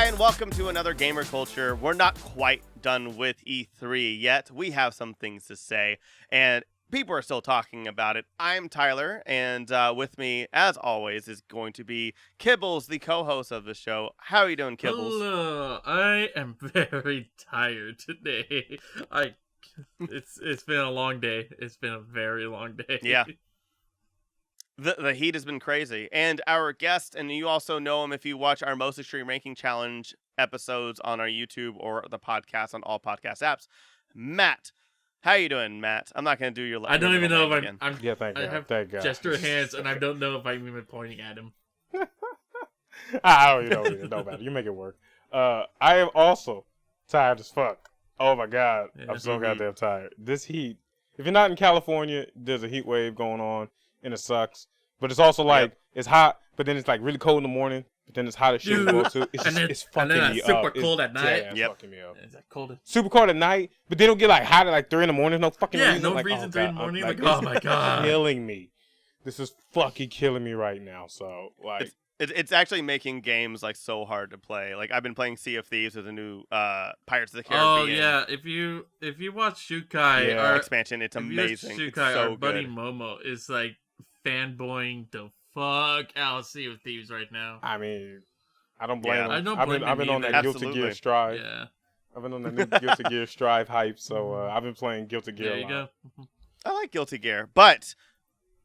Hi, and welcome to another Gamer Culture. We're not quite done with E3 yet. We have some things to say, and people are still talking about it. I'm Tyler, and with me, as always, is going to be Kibbles, the co-host of the show. How are you doing, Kibbles? Hello, I am very tired today. It's been a long day. It's been a very long day. Yeah. The heat has been crazy. And our guest, and you also know him if you watch our Most Extreme Ranking Challenge episodes on our YouTube or the podcast on all podcast apps, Matt. How you doing, Matt? I'm not going to do your I don't even know if I'm Yeah, thank God. I have Thank God. gesture hands, and I don't know if I'm even pointing at him. I don't even know. It don't matter. You make it work. I am also tired as fuck. Oh my God. Yeah. I'm so goddamn tired. This heat. If you're not in California, there's a heat wave going on, and it sucks. But it's also like, It's hot, but then it's like really cold in the morning, but then it's hot as shit in the morning too. It's fucking me up. Super cold at night. Yeah, it's fucking me up. Is that cold? Super cold at night, but then it'll get like hot at like 3 in the morning. No fucking reason. No like, reason. 3 in the morning. Like, this oh my God. is killing me. This is fucking killing me right now. So like, it's actually making games like so hard to play. Like I've been playing Sea of Thieves with the new Pirates of the Caribbean. Oh yeah, if you watch Shukai, our expansion, it's amazing. Shukai, it's so our buddy good. Momo is like fanboying the fuck out Sea of Thieves right now. I mean, I don't blame him. I don't blame I've been him on that either. Guilty Gear Strive. Yeah. I've been on that new Guilty Gear Strive hype, so I've been playing Guilty Gear There a you lot. go. I like Guilty Gear, but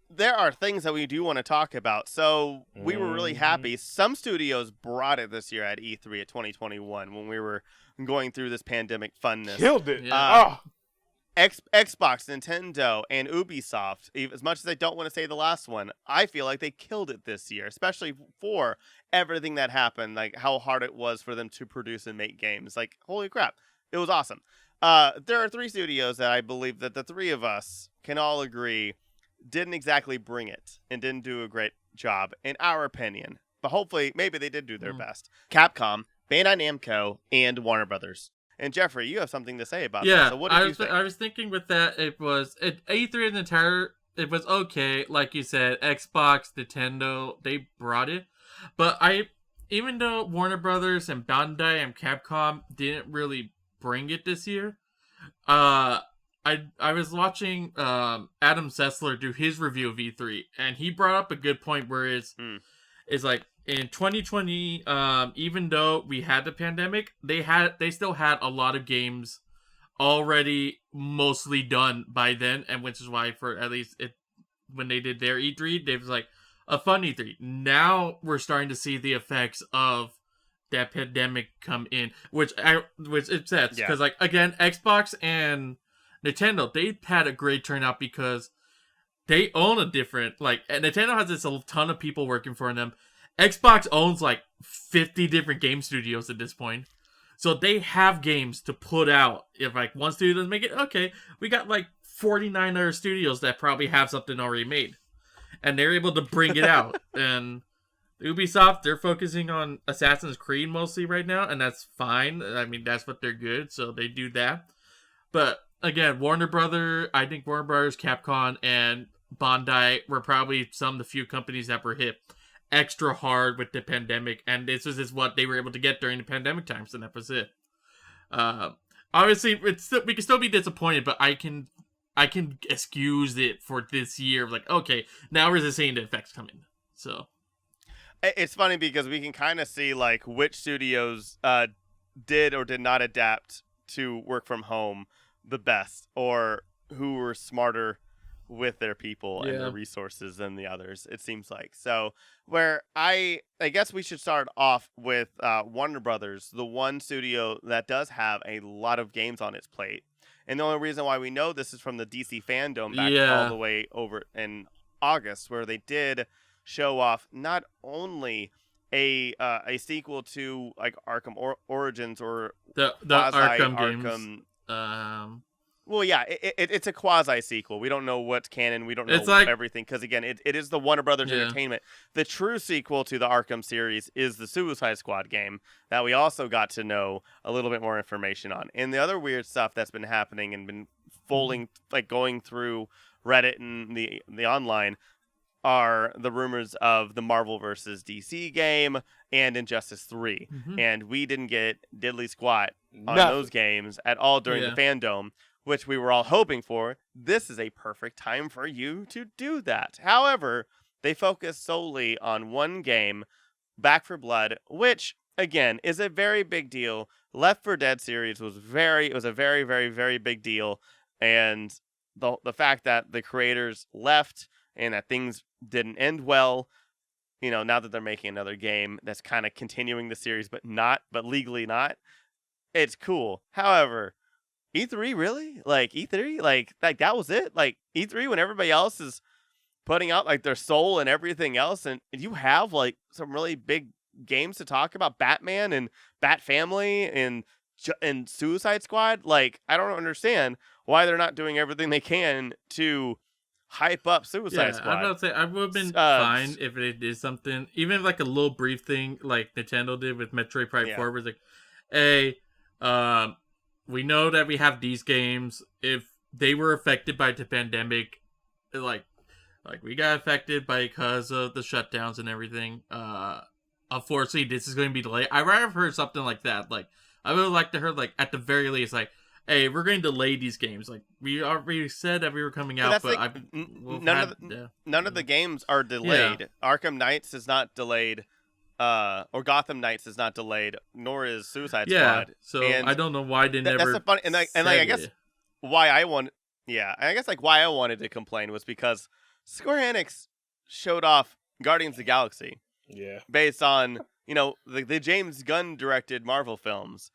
there are things that we do want to talk about. So we were really happy. Some studios brought it this year at E3 at 2021 when we were going through this pandemic funness. Killed it. Yeah. Xbox, Nintendo, and Ubisoft, as much as I don't want to say the last one, I feel like they killed it this year, especially for everything that happened, like how hard it was for them to produce and make games. Like, holy crap, it was awesome. There are 3 studios that I believe that the 3 of us can all agree didn't exactly bring it and didn't do a great job, in our opinion. But hopefully, maybe they did do their best. Capcom, Bandai Namco, and Warner Brothers. And Jeffrey, you have something to say about that. So what did you think? I was thinking with that, E3 in the entire, it was okay. Like you said, Xbox, Nintendo, they brought it. But even though Warner Brothers and Bandai and Capcom didn't really bring it this year, I was watching Adam Sessler do his review of E3, and he brought up a good point where it's like, in 2020, even though we had the pandemic, they still had a lot of games already mostly done by then, and which is why for at least when they did their E3, they was like a fun E3. Now we're starting to see the effects of that pandemic come in, which it says because like again, Xbox and Nintendo, they had a great turnout because they own a different and Nintendo has this a ton of people working for them. Xbox owns like 50 different game studios at this point. So they have games to put out. If like one studio doesn't make it, okay, we got like 49 other studios that probably have something already made. And they're able to bring it out. And Ubisoft, they're focusing on Assassin's Creed mostly right now, and that's fine. I mean, that's what they're good, so they do that. But again, I think Warner Brothers, Capcom, and Bandai were probably some of the few companies that were hit extra hard with the pandemic, and this is what they were able to get during the pandemic times, and that was it. Obviously, we can still be disappointed, but I can excuse it for this year. Like, okay, now we're just seeing the effects come in. So it's funny because we can kind of see like which studios did or did not adapt to work from home the best, or who were smarter with their people and their resources than the others, it seems like. So where I guess we should start off with Warner Brothers, the one studio that does have a lot of games on its plate. And the only reason why we know this is from the DC Fandom back all the way over in August, where they did show off not only a sequel to like Arkham Origins or the Arkham games. Well, yeah, it's a quasi-sequel. We don't know what's canon. We don't know everything. Because, again, it is the Warner Brothers Entertainment. The true sequel to the Arkham series is the Suicide Squad game that we also got to know a little bit more information on. And the other weird stuff that's been happening and been going through Reddit and the online, are the rumors of the Marvel versus DC game and Injustice 3. Mm-hmm. And we didn't get diddly squat on Nothing. those games at all during the fandom, which we were all hoping for. This is a perfect time for you to do that. However, they focus solely on one game, Back 4 Blood, which, again, is a very big deal. Left 4 Dead series was a very, very big deal. And the fact that the creators left and that things didn't end well, you know, now that they're making another game that's kind of continuing the series, but legally not, it's cool. However, E3, really? Like, E3? Like that was it? Like, E3 when everybody else is putting out, like, their soul and everything else, and you have, like, some really big games to talk about, Batman and Bat Family and Suicide Squad. Like, I don't understand why they're not doing everything they can to hype up Suicide Squad. I'm about to say, I would have been fine if they did something, even like a little brief thing like Nintendo did with Metroid Prime 4, where it's like, hey, we know that we have these games. If they were affected by the pandemic, like we got affected because of the shutdowns and everything. Unfortunately, this is going to be delayed. I'd rather have heard something like that. Like, I would like to heard, like, at the very least, like, hey, we're going to delay these games. Like, we already said that we were coming out, but like, none of the games are delayed. Arkham Knights is not delayed, or Gotham Knights is not delayed, nor is Suicide Squad. So and I don't know why they never. That's the fun, and I guess why I want. Yeah, I guess like why I wanted to complain was because Square Enix showed off Guardians of the Galaxy. Yeah. Based on, you know, the James Gunn directed Marvel films.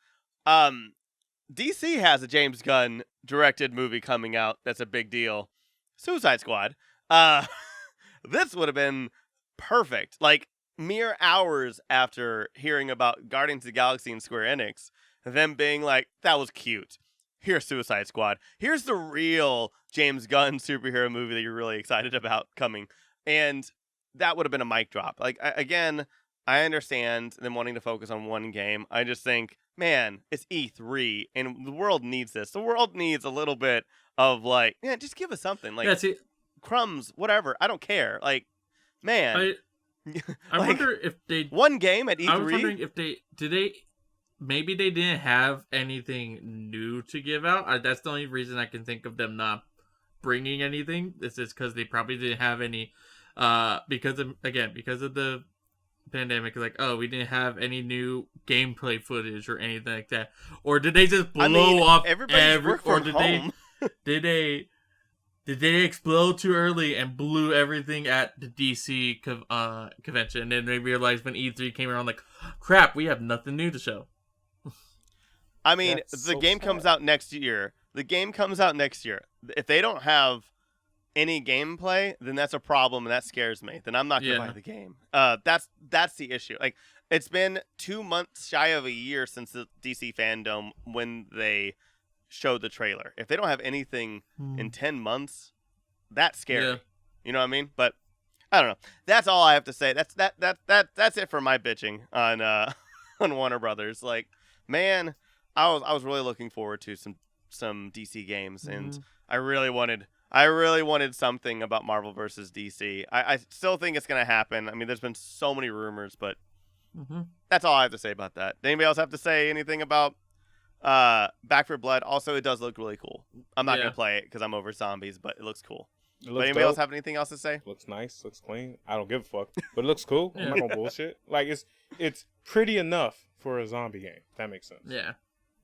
DC has a James Gunn directed movie coming out that's a big deal. Suicide Squad. This would have been perfect. Like, mere hours after hearing about Guardians of the Galaxy and Square Enix, them being like, that was cute. Here's Suicide Squad. Here's the real James Gunn superhero movie that you're really excited about coming. And that would have been a mic drop. Like, again, I understand them wanting to focus on one game. I just think, man, it's E3, and the world needs this. The world needs a little bit of, like, yeah, just give us something. Like, crumbs, whatever. I don't care. Like, man. I like, wonder if they... One game at E3? I was wondering if maybe they didn't have anything new to give out. That's the only reason I can think of them not bringing anything. This is because they probably didn't have any... because of the pandemic, like, oh, we didn't have any new gameplay footage or anything like that, or did they just blow off home? did they explode too early and blew everything at the DC convention, and then they realized when E3 came around, like, crap, we have nothing new to show. I mean, the game comes out next year. If they don't have any gameplay, then that's a problem, and that scares me. Then I'm not gonna buy the game. That's the issue. Like, it's been 2 months shy of a year since the DC fandom when they showed the trailer. If they don't have anything in 10 months, that's scary. Yeah. You know what I mean? But I don't know. That's all I have to say. That's it for my bitching on on Warner Brothers. Like, man, I was really looking forward to some DC games, and I really wanted something about Marvel versus DC. I still think it's going to happen. I mean, there's been so many rumors, but that's all I have to say about that. Does anybody else have to say anything about Back 4 Blood? Also, it does look really cool. I'm not going to play it because I'm over zombies, but it looks cool. But anybody else have anything else to say? Looks nice, looks clean. I don't give a fuck, but it looks cool. I'm not gonna bullshit. Like, it's pretty enough for a zombie game. If that makes sense. Yeah.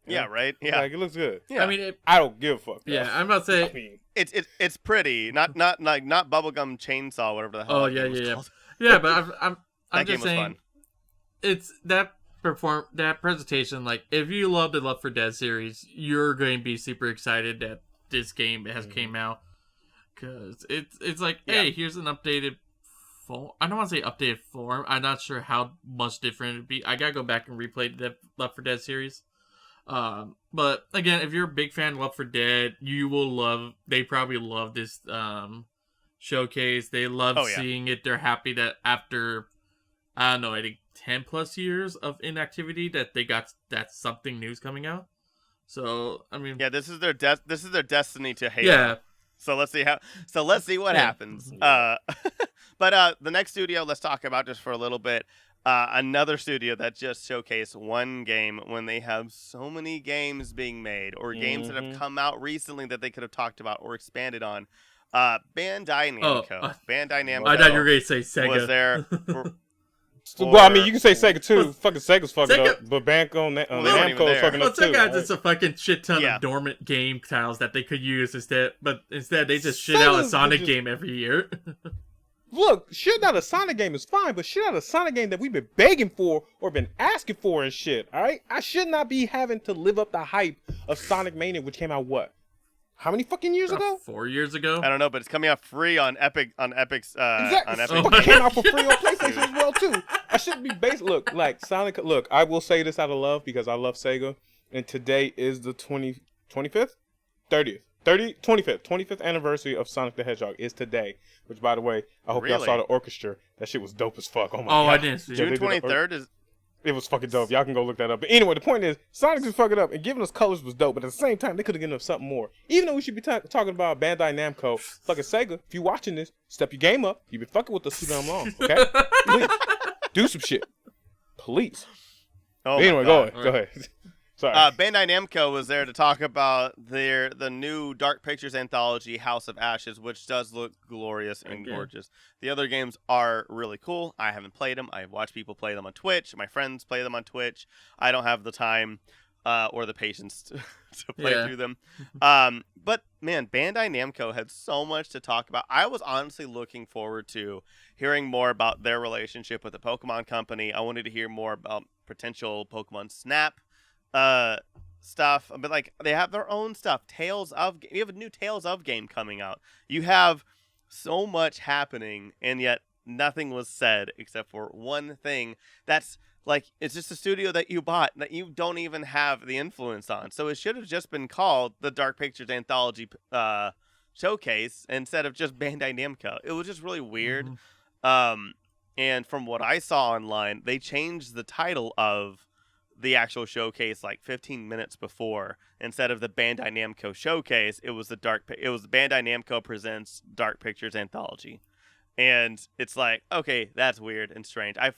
Yeah, right? Yeah. Like, it looks good. Yeah. I mean, I don't give a fuck. Though. Yeah, I'm about to say... I mean, it's pretty. Not bubblegum chainsaw, whatever the hell. Oh, yeah. Yeah, but I'm just saying... Fun. It's that presentation, like, if you love the Left 4 Dead series, you're going to be super excited that this game has came out. Because it's like, hey, here's an updated form. I don't want to say updated form. I'm not sure how much different it'd be. I gotta go back and replay the Left 4 Dead series. But again, if you're a big fan of Left 4 Dead, you will love. They probably love this showcase. They love seeing it. They're happy that after, I don't know, I think 10+ years of inactivity, that they got that something new's coming out. So I mean, this is their destiny to Halo. Yeah. So let's see what happens. But the next studio, let's talk about just for a little bit. Another studio that just showcased one game when they have so many games being made, or games that have come out recently that they could have talked about or expanded on. Bandai Namco. Bandai Namco. I thought you were going to say Sega. Was there? Well, I mean, you can say Sega too. Fucking Sega's fucking up, but Namco is fucking up too. Sega has just a fucking shit ton of dormant game titles that they could use instead, but instead they just shit out a Sonic game every year. Look, shit out a Sonic game is fine, but shit out a Sonic game that we've been begging for or been asking for and shit, alright? I should not be having to live up the hype of Sonic Mania, which came out what? How many fucking years ago? 4 years ago? I don't know, but it's coming out free on Epic's exactly. on Epic. It came out for free on PlayStation as well too. I shouldn't be based. Look, like Sonic. Look, I will say this out of love because I love Sega, and today is the 25th anniversary of Sonic the Hedgehog is today. Which, by the way, I hope y'all saw the orchestra. That shit was dope as fuck. Oh my god. I didn't see June 23rd is. It was fucking dope. Y'all can go look that up. But anyway, the point is, Sonic is fucking up, and giving us colors was dope. But at the same time, they could have given us something more. Even though we should be talking about Bandai Namco, fucking Sega. If you watching this, step your game up. You've been fucking with us too damn long. Okay, please do some shit, please. Oh but anyway, go ahead. Sorry. Bandai Namco was there to talk about the new Dark Pictures anthology, House of Ashes, which does look glorious and gorgeous. The other games are really cool. I haven't played them. I've watched people play them on Twitch. My friends play them on Twitch. I don't have the time or the patience to play through them. But, man, Bandai Namco had so much to talk about. I was honestly looking forward to hearing more about their relationship with the Pokemon Company. I wanted to hear more about potential Pokemon Snap stuff, but like they have their own stuff. You have a new Tales of game coming out. You have so much happening, and yet nothing was said except for one thing that's like, it's just a studio that you bought that you don't even have the influence on. So it should have just been called the Dark Pictures Anthology Showcase instead of just Bandai Namco. It was just really weird. And from what I saw online, they changed the title of the actual showcase like 15 minutes before. Instead of the Bandai Namco Showcase, it was the Bandai Namco Presents Dark Pictures Anthology. And it's like, okay, that's weird and strange. I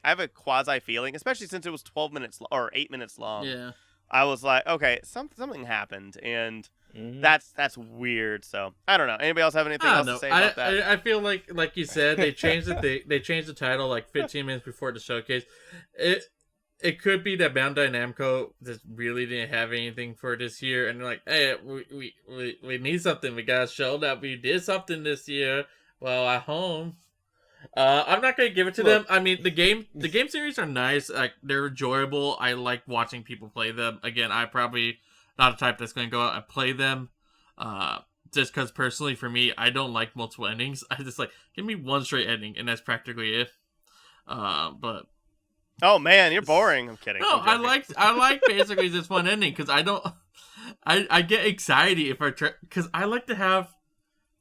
have a quasi feeling, especially since it was 12 minutes or 8 minutes long. Yeah. I was like, okay, something happened, and that's weird. So I don't know. Anybody else have anything else to say about that? I feel like you said, they changed they changed the title like 15 minutes before the showcase. It could be that Bandai Namco just really didn't have anything for this year, and they're like, hey, we need something. We gotta show that we did something this year. Well, at home. I'm not gonna give it to them. I mean, the game series are nice. Like, they're enjoyable. I like watching people play them. Again, I probably not the type that's gonna go out and play them. Just because personally for me, I don't like multiple endings. I just like, give me one straight ending, and that's practically it. But. Oh man, you're boring. I'm kidding. No, I like basically just one ending because I get anxiety if because I like to have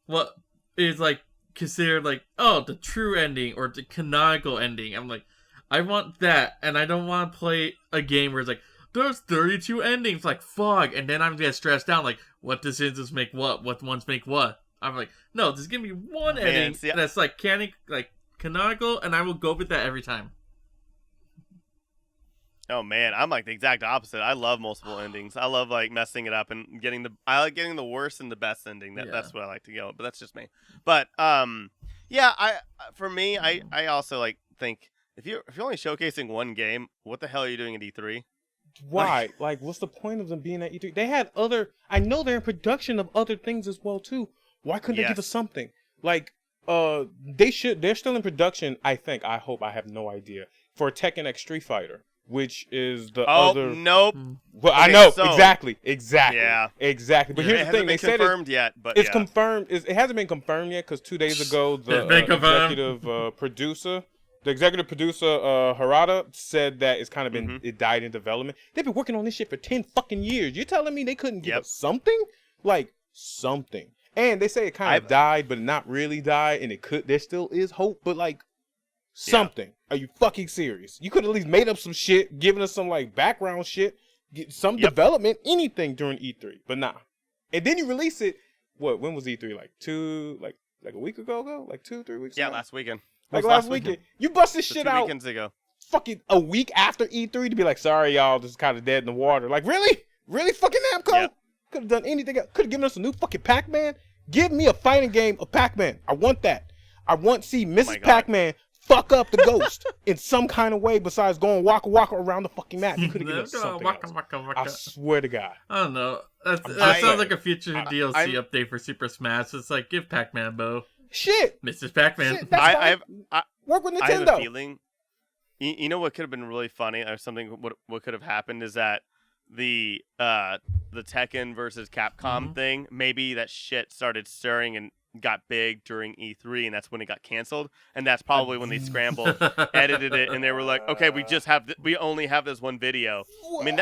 what is like considered like, oh, the true ending or the canonical ending. I'm like, I want that, and I don't want to play a game where it's like, there's 32 endings, like fuck, and then I'm gonna get stressed out like, what decisions make what ones make what. I'm like, no, just give me one ending that's like canonical, and I will go with that every time. Oh man, I'm like the exact opposite. I love multiple endings. I love like messing it up and I like getting the worst and the best ending. That's what I like to go. But that's just me. But yeah, for me, I also like think if you're only showcasing one game, what the hell are you doing at E3? Why? Like, what's the point of them being at E3? They had I know they're in production of other things as well too. Why couldn't they give us something? Like, they're still in production, I think. I hope, I have no idea. For Tekken X Street Fighter. Which is the other? Nope. Well, okay, I know exactly. Yeah, exactly. But here's the thing: they said confirmed yet, but it's confirmed. It hasn't been confirmed yet because 2 days ago the executive producer, Harada, said that it's kind of been it died in development. They've been working on this shit for 10 fucking years. You're telling me they couldn't give us something? Like something? And they say it kind of died, but not really died, and it could. There still is hope, but like. Something. Are you fucking serious? You could at least made up some shit, given us some like background shit, get some development, anything during E3, but nah. And then you release it when was E3? Like a week ago? Like 2-3 weeks ago? Yeah, last weekend. Like last weekend. You bust this shit 2 out weekends ago. fucking a week after E3 to be like, sorry, y'all, this is kind of dead in the water. Like, really? Really, fucking Namco? Yep. Could have done anything else. Could have given us a new fucking Pac-Man. Give me a fighting game of Pac-Man. I want that. I want to see Mrs. Pac-Man fuck up the ghost in some kind of way besides going waka waka around the fucking map. You could have given us something else. I swear to God. I don't know. That sounds like a future DLC update for Super Smash. It's like, give Pac-Man a bow. Shit. Mrs. Pac-Man. Shit, I work with Nintendo. I have a feeling. You know what could have been really funny, or something? What could have happened is that the Tekken versus Capcom thing. Maybe that shit started stirring and got big during E3, and that's when it got canceled. And that's probably when they scrambled, edited it, and they were like, "Okay, we only have this one video." I mean,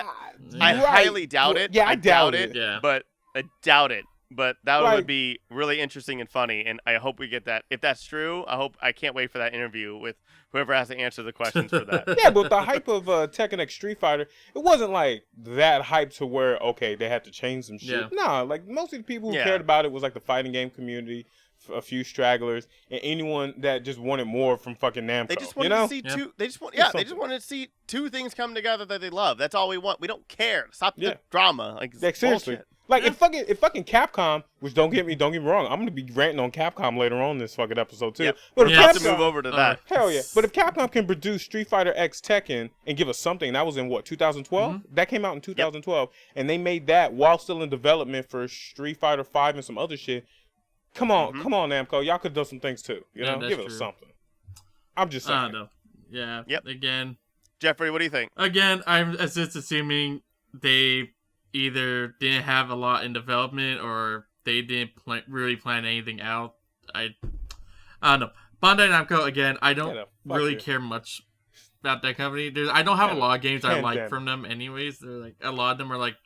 I highly doubt it. Yeah, I doubt it. Yeah. But I doubt it. But that would be really interesting and funny, and I hope we get that. If that's true, I can't wait for that interview with whoever has to answer the questions for that. Yeah, but the hype of Tekken X Street Fighter, it wasn't like that hype to where, okay, they had to change some shit. Yeah. Nah, like most of the people who cared about it was like the fighting game community, a few stragglers, and anyone that just wanted more from fucking Namco. They just wanted to see two. They just wanted to see two things come together that they love. That's all we want. We don't care. Stop the drama. Like seriously. Bullshit. Like if fucking Capcom, which don't get me wrong, I'm gonna be ranting on Capcom later on in this fucking episode too. Yep. But if Capcom, Capcom, to move over to that. Hell yeah! But if Capcom can produce Street Fighter X Tekken and give us something, that was in what 2012? That came out in 2012, and they made that while still in development for Street Fighter 5 and some other shit. Come on, Namco, y'all could have done some things too. You know, give us something. I'm just saying. I don't know. Yeah. Yep. Again, Jeffrey, what do you think? Again, I'm just assuming they either didn't have a lot in development or they didn't really plan anything out. I don't know. Bandai Namco, again, I don't really care much about that company. I don't have a lot of games I like from them anyways. They're like, a lot of them are like,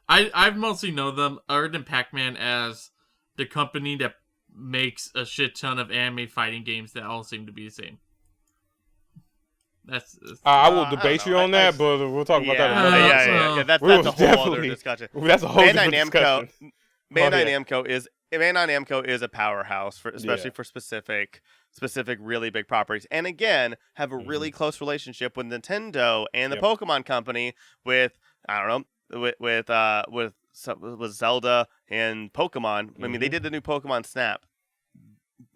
I mostly know them, other than Pac-Man, as the company that makes a shit ton of anime fighting games that all seem to be the same. I will debate you on that, but we'll talk about that another episode. Yeah. That's a whole other discussion. That's a whole different discussion. Bandai Namco is a powerhouse, especially for specific really big properties. And again, have a really close relationship with Nintendo and the Pokemon Company with with Zelda and Pokemon. I mean, they did the new Pokemon Snap.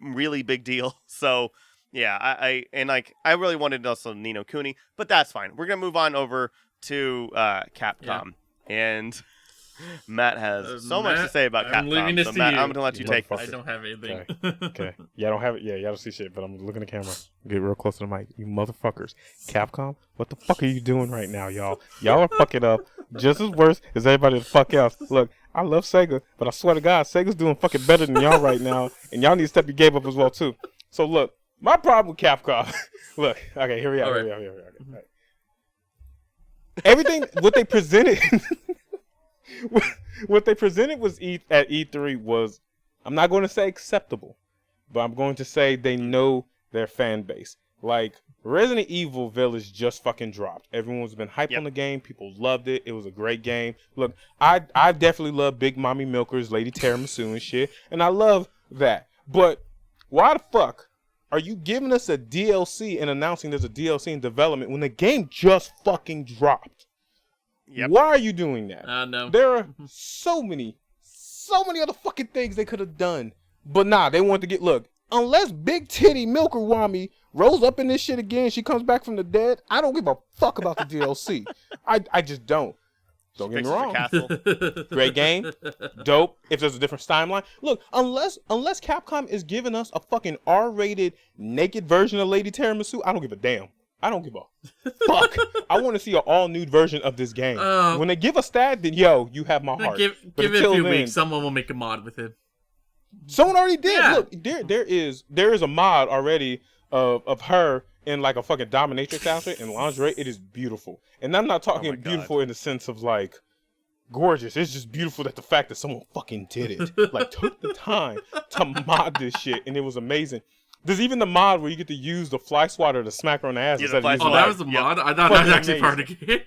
Really big deal. So yeah, I really wanted also Ni no Kuni, but that's fine. We're gonna move on over to Capcom, and Matt has so much to say about Capcom. So Matt, I'm gonna let you take this. I don't have anything. Okay. Yeah, I don't have it. Yeah, y'all don't see shit, but I'm looking at the camera. Get real close to the mic. You motherfuckers. Capcom, what the fuck are you doing right now, y'all? Y'all are fucking up just as worse as everybody the fuck else. Look, I love Sega, but I swear to God, Sega's doing fucking better than y'all right now, and y'all need to step your game up as well too. So look. My problem with Capcom, look, okay, here we are. Right. Everything, what they presented was at E3 was, I'm not going to say acceptable, but I'm going to say they know their fan base. Like, Resident Evil Village just fucking dropped. Everyone's been hyped on the game. People loved it. It was a great game. Look, I definitely love Big Mommy Milkers, Lady Tiramisu and shit, and I love that. But why the fuck are you giving us a DLC and announcing there's a DLC in development when the game just fucking dropped? Yep. Why are you doing that? No. There are so many other fucking things they could have done. But nah, they want to get, look, unless Big Titty Milker Wami rolls up in this shit again, she comes back from the dead, I don't give a fuck about the DLC. I just don't. Don't get me wrong. Great game. Dope. If there's a different timeline. Look, unless Capcom is giving us a fucking R-rated naked version of Lady Tiramisu, I don't give a damn. I don't give a fuck. I want to see an all-nude version of this game. When they give us that, then yo, you have my heart. Give it a few weeks. Someone will make a mod with it. Someone already did. Yeah. Look, there is a mod already of her in like a fucking dominatrix outfit and lingerie. It is beautiful. And I'm not talking beautiful in the sense of like gorgeous. It's just beautiful that the fact that someone fucking did it. Like took the time to mod this shit, and it was amazing. There's even the mod where you get to use the fly swatter to smack her on the ass. Yeah, that was the mod? I thought that was actually part of the game.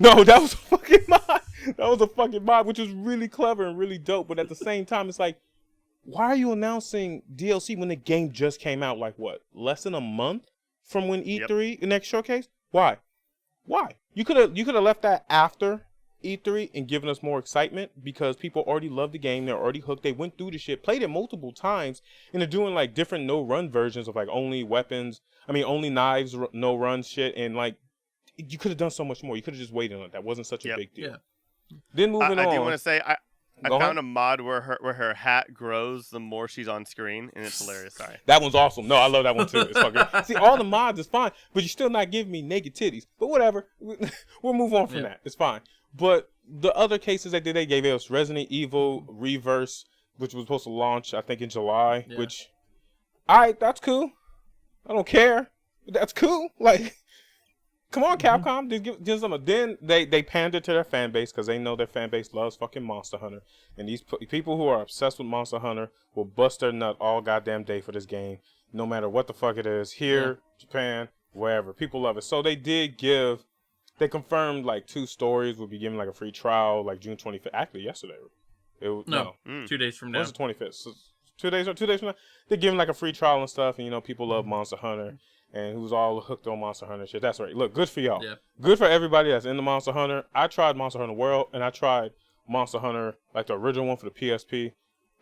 No, that was a fucking mod. That was a fucking mod, which was really clever and really dope. But at the same time, it's like, why are you announcing DLC when the game just came out? Like what? Less than a month from when E3 the next showcase? Why? You could have left that after E3 and given us more excitement because people already love the game. They're already hooked. They went through the shit, played it multiple times, and they're doing like different no-run versions of like only knives, no-run shit, and like you could have done so much more. You could have just waited on it. That wasn't such a big deal. Yeah. Then moving on. I do want to say I Go found ahead. a mod where her hat grows the more she's on screen, and it's hilarious. Sorry. That one's awesome. No, I love that one too. It's fucking. See, all the mods is fine, but you're still not giving me naked titties. But whatever, we'll move on from that. It's fine. But the other cases that they gave us Resident Evil Reverse, which was supposed to launch I think in July. Yeah. Which, that's cool. I don't care. That's cool. Like, come on, Capcom. Give some. Then they pander to their fan base because they know their fan base loves fucking Monster Hunter. And these people who are obsessed with Monster Hunter will bust their nut all goddamn day for this game, no matter what the fuck it is. Here, Japan, wherever. People love it. So they confirmed like 2 stories. We'll be giving like a free trial like June 25th. Actually, yesterday. 2 days from now. When's the 25th? So 2 days from now. They're giving like a free trial and stuff. And people love Monster Hunter. And who's all hooked on Monster Hunter shit. That's right. Look, good for y'all. Yeah. Good for everybody that's into Monster Hunter. I tried Monster Hunter World, and I tried Monster Hunter, like the original one for the PSP.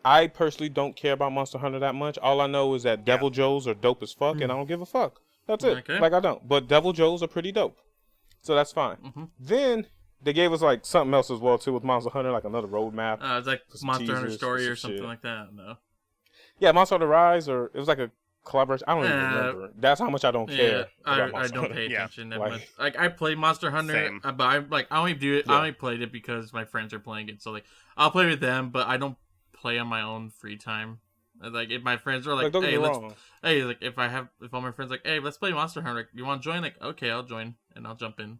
I personally don't care about Monster Hunter that much. All I know is that Devil Joes are dope as fuck, and I don't give a fuck. That's it. Okay. Like, I don't. But Devil Joes are pretty dope. So that's fine. Then they gave us, like, something else as well, too, with Monster Hunter, like another roadmap. It's like Monster Hunter Story or something like that. No. Yeah, Monster Hunter Rise, or it was like a collaboration. I don't even remember. That's how much I don't care. I don't pay attention that much. Like I play Monster Hunter, but I only do it. I only played it because my friends are playing it. So like I'll play with them, but I don't play on my own free time. Like if my friends are like, hey, if all my friends are like, hey, let's play Monster Hunter. You want to join? Like, okay, I'll join and I'll jump in.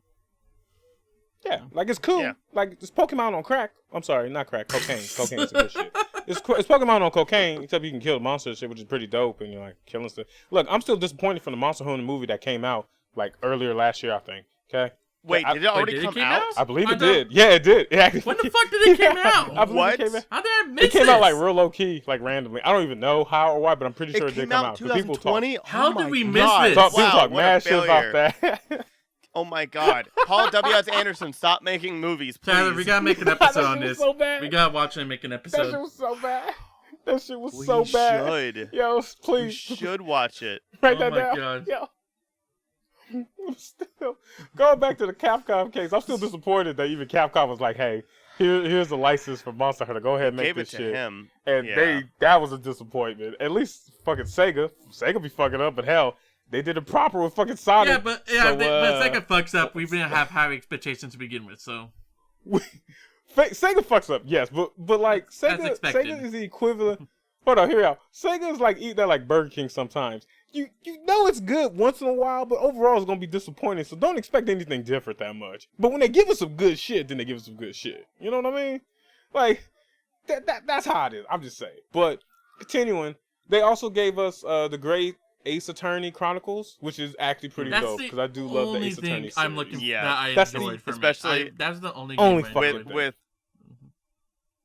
Yeah, like it's cool. Yeah. Like it's Pokemon on crack. I'm sorry, not crack. Cocaine. Cocaine's a good shit. It's Pokemon on cocaine, except you can kill the monsters, shit, which is pretty dope, and you're like killing stuff. Look, I'm still disappointed from the Monster Hunter movie that came out like earlier last year, I think. Okay. Wait, did it already come out? I believe it did. Yeah, it did. When the fuck did it come out? What? How did I miss it? It came out like real low key, like randomly. I don't even know how or why, but I'm pretty sure it did come out. 2020? How did we miss this? People talk mad shit about that. Oh my god. Paul W.S. Anderson, stop making movies, please. Tyler, we gotta make an episode on this. So bad. We gotta watch and make an episode. That shit was so bad. That shit was so bad. Should. Yo, please. We should watch it. Write that down. God. Yo. Still, going back to the Capcom case, I'm still disappointed that even Capcom was like, hey, here's the license for Monster Hunter. Go ahead and make this shit. Gave it to him. And that was a disappointment. At least fucking Sega be fucking up, but hell, they did it proper with fucking Sonic. Yeah, but Sega fucks up. We didn't have high expectations to begin with, so. Sega fucks up, yes, but like Sega is the equivalent. Hold on, here we go. Sega is like eating at like Burger King sometimes. You know it's good once in a while, but overall it's gonna be disappointing. So don't expect anything different that much. But when they give us some good shit, then they give us some good shit. You know what I mean? Like that's how it is. I'm just saying. But continuing, they also gave us the Great Ace Attorney Chronicles, which is actually pretty dope because I do love the Ace Attorney series. I'm looking that I enjoyed from especially it. That's the only game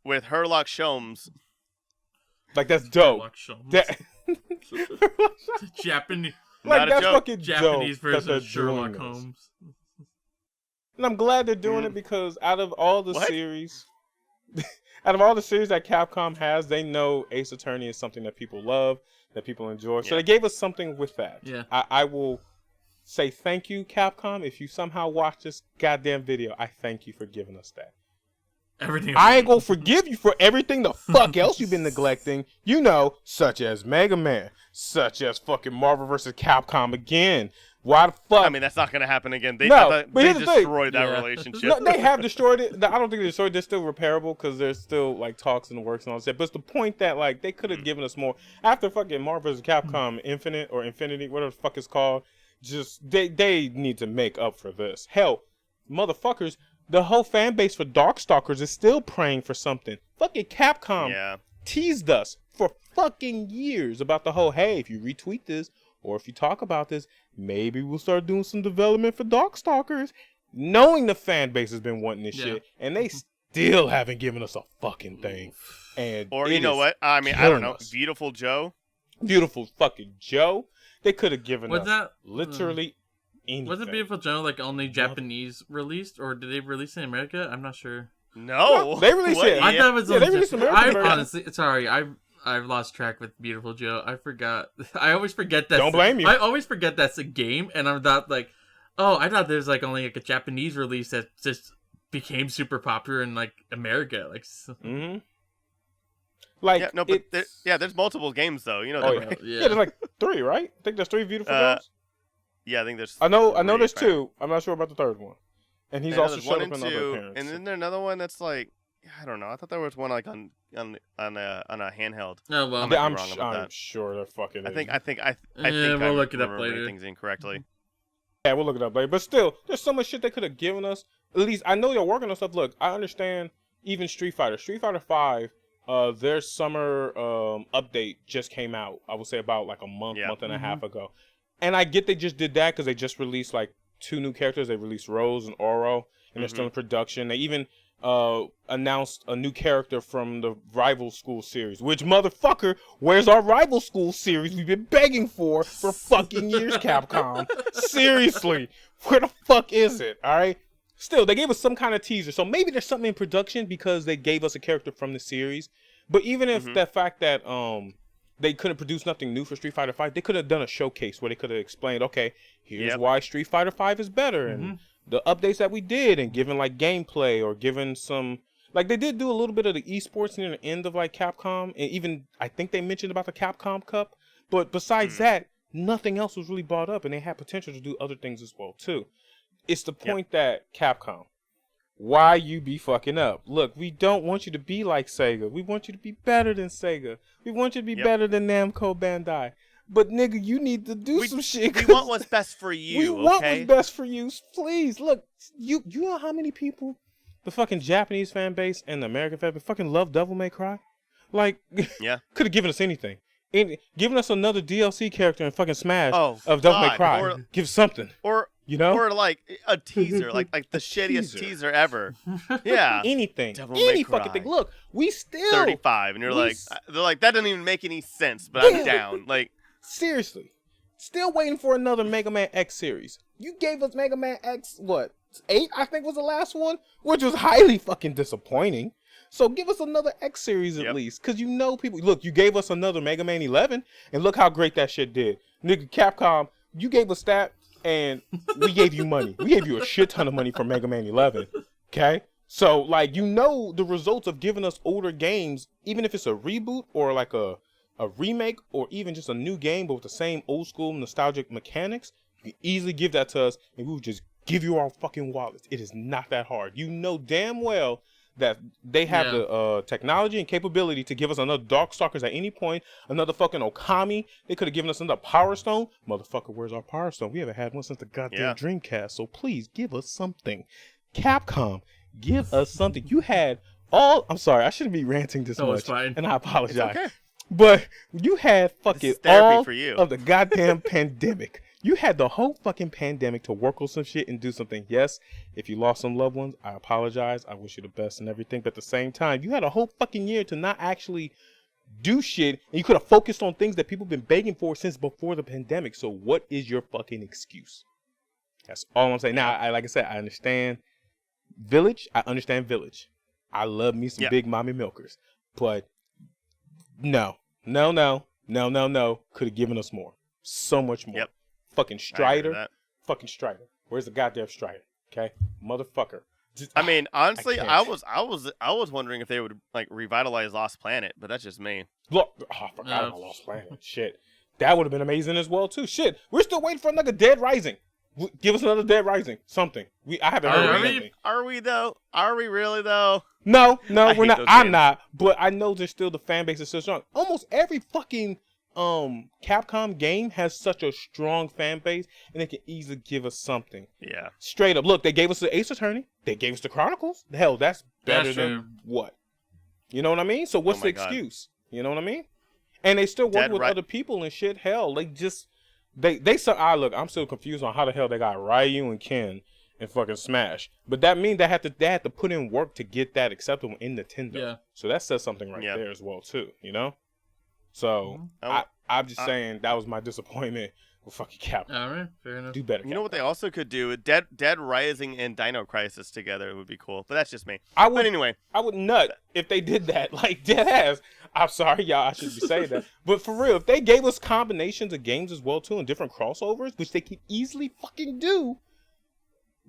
with Herlock Sholmes. Like that's dope. Japanese, like that's fucking Japanese dope version of Sherlock Holmes. And I'm glad they're doing it because out of all the series that Capcom has, they know Ace Attorney is something that people love, that people enjoy. So they gave us something with that. Yeah. I will say thank you, Capcom. If you somehow watch this goddamn video, I thank you for giving us that. Everything. I ain't gonna forgive you for everything the fuck else you've been neglecting, such as Mega Man, such as fucking Marvel vs. Capcom again. Why the fuck? I mean, that's not gonna happen again. They destroyed that relationship. No, they have destroyed it. I don't think they destroyed it. They're still repairable because there's still like talks in the works and all that. But it's the point that like they could have given us more after fucking Marvel vs. Capcom Infinite or Infinity, whatever the fuck it's called. Just they need to make up for this. Hell, motherfuckers. The whole fan base for Darkstalkers is still praying for something. Fucking Capcom teased us for fucking years about the whole, hey, if you retweet this or if you talk about this, maybe we'll start doing some development for Darkstalkers. Knowing the fan base has been wanting this shit, and they still haven't given us a fucking thing. And or you know what? I mean, I don't know. Beautiful Joe. Beautiful fucking Joe. They could have given us that literally anything. Was it Beautiful Joe like only Japanese released, or did they release it in America? I'm not sure. No, they released it. I thought it was. They released American I honestly, sorry, I've lost track with Beautiful Joe. I forgot. I always forget that. Don't blame you. I always forget that's a game, and I'm not like, oh, I thought there's like only like a Japanese release that just became super popular in like America, like. Mm-hmm. Like yeah, no, but there's multiple games though. You know. Oh, yeah. Yeah, there's like 3, right? I think there's 3 Beautiful Joes. Yeah, I think there's. I know there's 2. I'm not sure about the third one. And he's also showed up in 2, other appearances. and then there's another one that's like, I don't know. I thought there was one like on a handheld. Oh well, I'm sure they're fucking. I think we'll look it up later. Things incorrectly. Yeah, we'll look it up later. But still, there's so much shit they could have given us. At least I know they're working on stuff. Look, I understand. Even Street Fighter 5. Their summer update just came out. I would say about like a month and a half ago. And I get they just did that because they just released like 2 new characters. They released Rose and Oro, and they're still in production. They even announced a new character from the Rival School series. Which motherfucker? Where's our Rival School series we've been begging for fucking years, Capcom? Seriously, where the fuck is it? All right. Still, they gave us some kind of teaser, so maybe there's something in production because they gave us a character from the series. But even if the fact that they couldn't produce nothing new for Street Fighter 5, they could have done a showcase where they could have explained, okay, here's why Street Fighter 5 is better, and the updates that we did, and given like gameplay or given some, like they did do a little bit of the esports near the end of like Capcom, and even I think they mentioned about the Capcom Cup. But besides that, nothing else was really brought up, and they had potential to do other things as well too. It's the point that Capcom, why you be fucking up? Look, we don't want you to be like Sega. We want you to be better than Sega. We want you to be better than Namco Bandai. But nigga, you need to do some shit. We want what's best for you. We want what's best for you. Please, look, you know how many people, the fucking Japanese fan base and the American fan base fucking love Devil May Cry? Like, could have given us anything. Giving us another DLC character in fucking Smash of Devil May Cry. Give something. You know? Or like a teaser, like the shittiest teaser ever. Yeah. Anything. Any fucking thing. Look, we still 35, and they're like, that doesn't even make any sense, but I'm down. Like, seriously. Still waiting for another Mega Man X series. You gave us Mega Man X, what, 8, I think was the last one? Which was highly fucking disappointing. So give us another X series at least. Because you know people, look, you gave us another Mega Man 11, and look how great that shit did. Nigga, Capcom, you gave us that. And we gave you money. We gave you a shit ton of money for Mega Man 11. Okay? So, like, you know the results of giving us older games, even if it's a reboot or like a remake or even just a new game but with the same old school nostalgic mechanics, you can easily give that to us and we would just give you our fucking wallets. It is not that hard. You know damn well that they have the technology and capability to give us another Darkstalkers at any point, another fucking Okami. They could have given us another Power Stone. Motherfucker, where's our Power Stone? We haven't had one since the goddamn Dreamcast, so please give us something. Capcom, give us something. You had all... I'm sorry, I shouldn't be ranting this much, and I apologize. It's okay. But you had fucking all for you. Of the goddamn pandemic. You had the whole fucking pandemic to work on some shit and do something. Yes, if you lost some loved ones, I apologize. I wish you the best and everything. But at the same time, you had a whole fucking year to not actually do shit. And you could have focused on things that people have been begging for since before the pandemic. So what is your fucking excuse? That's all I'm saying. Now, like I said, I understand Village. I understand Village. I love me some big mommy milkers. But no. Could have given us more. So much more. Yep. Fucking Strider. Fucking Strider. Where's the goddamn Strider? Okay? Motherfucker. I mean, honestly, I was wondering if they would like revitalize Lost Planet, but that's just me. Look, I forgot about Lost Planet. Shit. That would have been amazing as well too. Shit. We're still waiting for another Dead Rising. Give us another Dead Rising. Something. I haven't heard of anything. Are we though? Are we really though? No, we're not. I'm not. But I know there's still the fan base is still strong. Almost every fucking Capcom game has such a strong fan base, and they can easily give us something. Yeah. Straight up. Look, they gave us the Ace Attorney. They gave us the Chronicles. Hell, that's better than what? You know what I mean? So what's the excuse? You know what I mean? And they still work with other people and shit. Hell, they just look, I'm still confused on how the hell they got Ryu and Ken and fucking Smash. But that means they had to put in work to get that acceptable in Nintendo. Yeah. So that says something right there as well too, you know? So I'm just saying that was my disappointment with fucking Capcom. All right, fair enough. Do better. You know what they also could do? Dead Rising and Dino Crisis together would be cool. But that's just me. But anyway, I would nut if they did that. Like dead ass. I'm sorry, y'all. I shouldn't be saying that. But for real, if they gave us combinations of games as well too and different crossovers, which they could easily fucking do.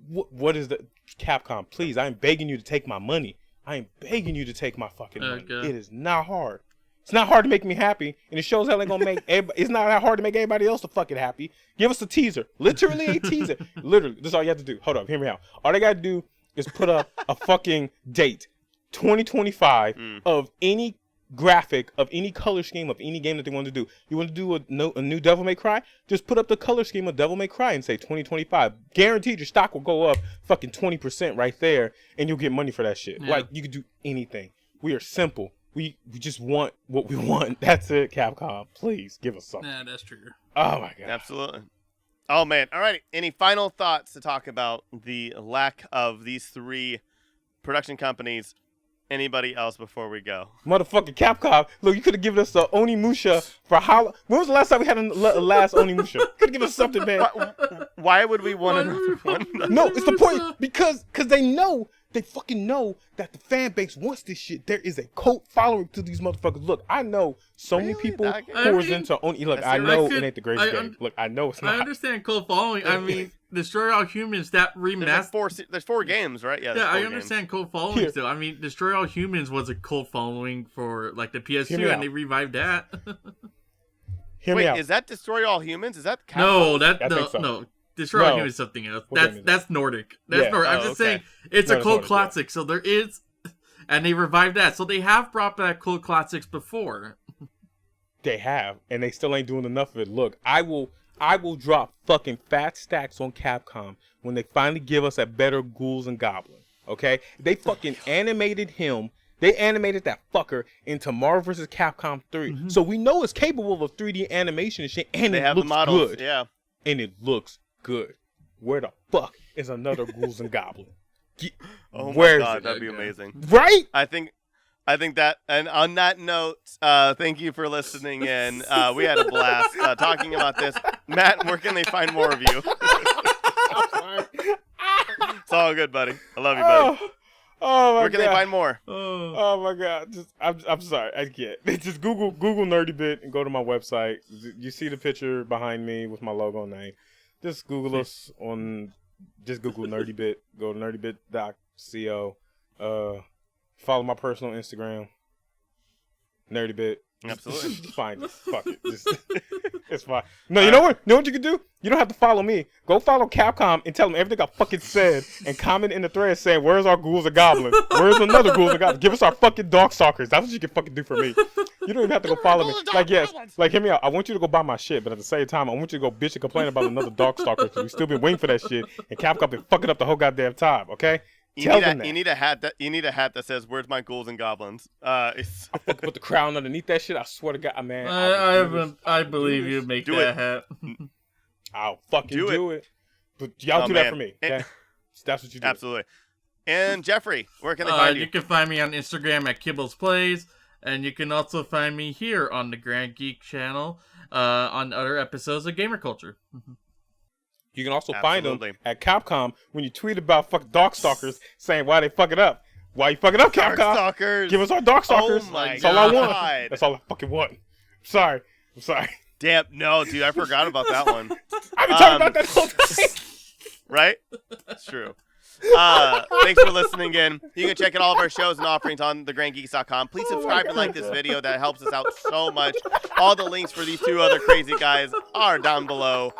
What is the Capcom? Please, I'm begging you to take my money. I am begging you to take my fucking money. It is not hard. It's not hard to make me happy, and it shows how they're gonna make. It's not that hard to make everybody else to fucking happy. Give us a teaser, literally a teaser. Literally, this is all you have to do. Hold up, hear me out. All they gotta do is put up a fucking date, 2025, of any graphic, of any color scheme, of any game that they want to do. You want to do a new Devil May Cry? Just put up the color scheme of Devil May Cry and say 2025. Guaranteed your stock will go up fucking 20% right there, and you'll get money for that shit. Like, you could do anything. We are simple. We just want what we want. That's it, Capcom. Please give us something. Yeah, that's true. Oh my god. Absolutely. Oh man. All right. Any final thoughts to talk about the lack of these three production companies? Anybody else before we go? Motherfucking Capcom. Look, you could have given us a Onimusha for how. When was the last time we had a last Onimusha? Could have given us something, man. Why would we want another one? No, it's the point because they fucking know that the fan base wants this shit. There is a cult following to these motherfuckers. Look, I know so many people who are into Oni. Look, I know it ain't the greatest game. Look, I know it's not. I understand cult following. I mean, Destroy All Humans, that remastered. There's four games, right? Yeah, I understand cult following still. I mean, Destroy All Humans was a cult following for like the PS2, and they revived that. Wait, is that Destroy All Humans? Is that Capcom? No. Destroy All Humans is something else. That's Nordic. That's Nordic. I'm just saying it's a cult classic. So there is, and they revived that. So they have brought back cult classics before. They have, and they still ain't doing enough of it. Look, I will drop fucking fat stacks on Capcom when they finally give us a better Ghouls and Goblins. Okay, they fucking animated him. They animated that fucker into Marvel vs. Capcom 3. So we know it's capable of 3D animation and shit, and it looks good. Yeah, and it looks good. Where the fuck is another Ghouls and Goblins? Oh my god, that'd be amazing. Right? I think that, and on that note, thank you for listening in. We had a blast talking about this. Matt, where can they find more of you? It's all good, buddy. I love you, buddy. Oh my god. Where can they find more? Oh my god. I'm sorry. I can't. Just Google Nerdy Bit and go to my website. You see the picture behind me with my logo name. Just Google us on. Just Google Nerdy Bit. Go to nerdybit.co. Follow my personal Instagram. Nerdy Bit. Absolutely. Fine. Fuck it. It's fine. No, you know what? You know what you can do? You don't have to follow me. Go follow Capcom and tell them everything I fucking said and comment in the thread saying, where's our Ghouls and Goblins? Where's another Ghouls and Goblins? Give us our fucking Darkstalkers. That's what you can fucking do for me. You don't even have to go follow me. Like, yes. Like, hear me out. I want you to go buy my shit, but at the same time, I want you to go bitch and complain about another Darkstalker because we still been waiting for that shit and Capcom been fucking up the whole goddamn time, okay? You need a hat that says "Where's my Ghouls and Goblins?" I'll put the crown underneath that shit. I swear to God, man. I believe you make that hat. I'll fucking do it. But y'all do that for me. Okay? That's what you do. Absolutely. And Jeffrey, where can they find you? You can find me on Instagram at Kibbles Plays, and you can also find me here on the Grand Geek channel on other episodes of GamerKulture. You can also find them at Capcom when you tweet about fucking Darkstalkers saying why they fuck it up. Why you fucking up, Capcom? Darkstalkers. Give us our Darkstalkers. Oh my That's all I want. That's all I fucking want. I'm sorry. Damn, no, dude, I forgot about that one. I've been talking about that whole time. Right? That's true. Thanks for listening in. You can check out all of our shows and offerings on thegrandgeeks.com. Please subscribe and like this video. That helps us out so much. All the links for these two other crazy guys are down below.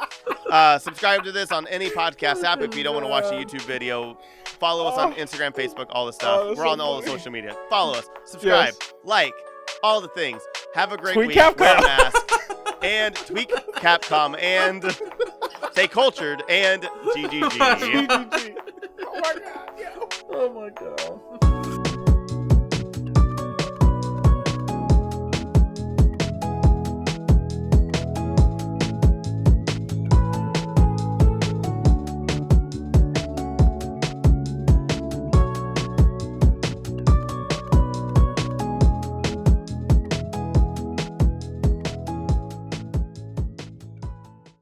Subscribe to this on any podcast app if you don't want to watch a YouTube video. Follow us on Instagram, Facebook, all the stuff. We're on all the social media. Follow us, subscribe, like, all the things. Have a great week. Capcom. Wear a mask. And tweak Capcom. And stay cultured. And GGG. Oh my god.